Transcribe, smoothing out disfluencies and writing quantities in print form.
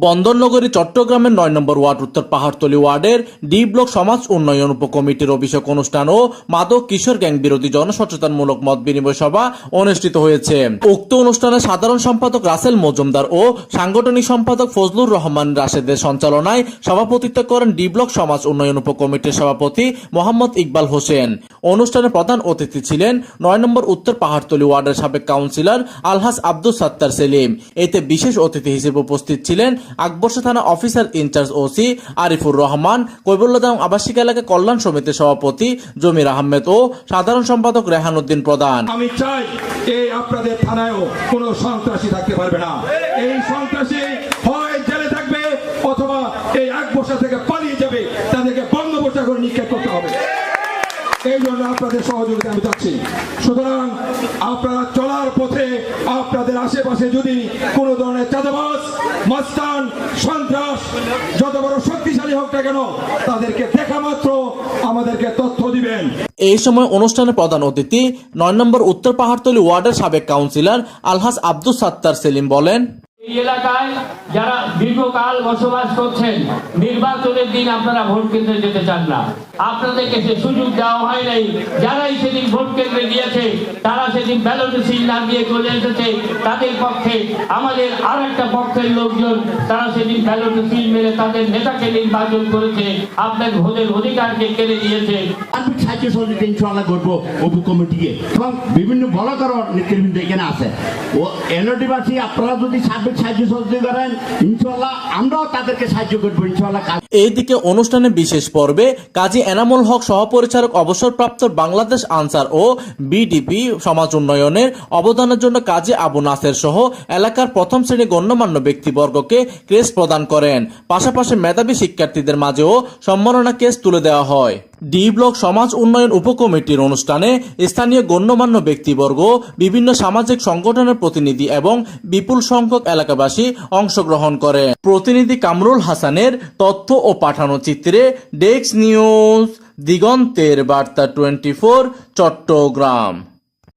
বন্দরনগরী চট্টগ্রামের ৯ নম্বর ওয়ার্ড উত্তর পাহাড়তলী ওয়ার্ডের ডি ব্লক সমাজ উন্নয়ন উপকমিটির অভিষেক অনুষ্ঠান ও মাদক কিশোর গ্যাং বিরোধী জনসচেতনমূলক মত বিনিময় সভা অনুষ্ঠিত হয়েছে। উক্ত অনুষ্ঠানে সাধারণ সম্পাদক রাসেল মজুমদার ও সাংগঠনিক সম্পাদক ফজলুর রহমান রাশেদের সঞ্চালনায় সভাপতিত্ব করেন ডি ব্লক সমাজ উন্নয়ন উপকমিটির সভাপতি মোহাম্মদ ইকবাল হোসেন। অনুষ্ঠানে প্রধান অতিথি ছিলেন ৯ নম্বর উত্তর পাহাড়তলী ওয়ার্ডের সাবেক কাউন্সিলর আলহাজ আব্দুল সাত্তার সেলিম। এতে বিশেষ অতিথি হিসেবে উপস্থিত ছিলেন আকবরশা থানা officer in charge OC Arifur Rahman, Kaibalyadham আবাসিক এলাকা কল্যাণ সমিতির সভাপতি জমির আহমেদ ও সাধারণ সম্পাদক রেহান উদ্দিন প্রধান। আমি চাই এই আপনাদের থানায়ও কোনো সন্ত্রাসী থাকতে পারবে না। এই সন্ত্রাসী হয় জেলে থাকবে অথবা এই আকবরশা থেকে পালিয়ে যাবে, তাদেরকে বন্দোবস্ত করে নিক্ষেপ করতে হবে। এই জন্য আপনাদের সহযোগিতা আমি চাচ্ছি। সুতরাং আপনারা চলার পথে আপনাদের আশেপাশে যদি কোনো ধরনের চাঁদাবাজ, মাস্তান, সন্ত্রাস যত বড় শক্তিশালী হোক না কেন, তাদেরকে দেখা মাত্র আমাদেরকে তথ্য দিবেন। এই সময় অনুষ্ঠানে প্রধান অতিথি ৯ নম্বর উত্তর পাহাড়তলী ওয়ার্ডের সাবেক কাউন্সিলর আলহাজ আব্দুল সাত্তার সেলিম বলেন, এই এলাকায় যারা দীর্ঘকাল বসবাস করছেন, নির্বাচনের দিন আপনারা ভোট কেন্দ্রে যেতে চান না, আপনাদেরকে সে সুযোগ দেওয়া হয় নাই। যারাই সেদিন ভোট কেন্দ্রে গিয়েছে তারা সেদিন ব্যালট সিল না দিয়ে চলে এসেছে। তাদের পক্ষে আমাদের আর একটা পক্ষের লোকজন তারা সেদিন ব্যালট সিল মেরে তাদের নেতাকে নির্বাচন করেছে, আপনার ভোটের অধিকারকে কেড়ে দিয়েছে। আমি সাহায্য সহযোগিতা ইনশাআল্লাহ করবো উপকমিটিকে এবং বিভিন্ন বড় নেতৃবৃন্দ এখানে আছে। ও এনওডিবাসী আপনারা যদি সার্বিক সাহায্য সহযোগিতা করেন ইনশাআল্লাহ আমরাও তাদেরকে সাহায্য করবো ইনশাআল্লাহ। এইদিকে অনুষ্ঠানে বিশেষ পর্বে কাজী এনামুল হক সহপরিচালক অবসরপ্রাপ্ত বাংলাদেশ আনসার ও বিডিপি সমাজ উন্নয়নের অবদানের জন্য কাজী আবু নাসের সহ এলাকার প্রথম শ্রেণী গণ্যমান্য ব্যক্তিবর্গকে ক্রেস্ট প্রদান করেন। পাশাপাশি মেধাবী শিক্ষার্থীদের মাঝেও সম্মাননা ক্রেস্ট তুলে দেওয়া হয়। ডি ব্লক সমাজ উন্নয়ন উপকমিটির অনুষ্ঠানে স্থানীয় গণ্যমান্য ব্যক্তিবর্গ, বিভিন্ন সামাজিক সংগঠনের প্রতিনিধি এবং বিপুল সংখ্যক এলাকাবাসী অংশগ্রহণ করে। প্রতিনিধি কামরুল হাসানের তথ্য ও পাঠানো চিত্রে ডেস্ক নিউজ, দিগন্তের বার্তা 24 চট্টগ্রাম।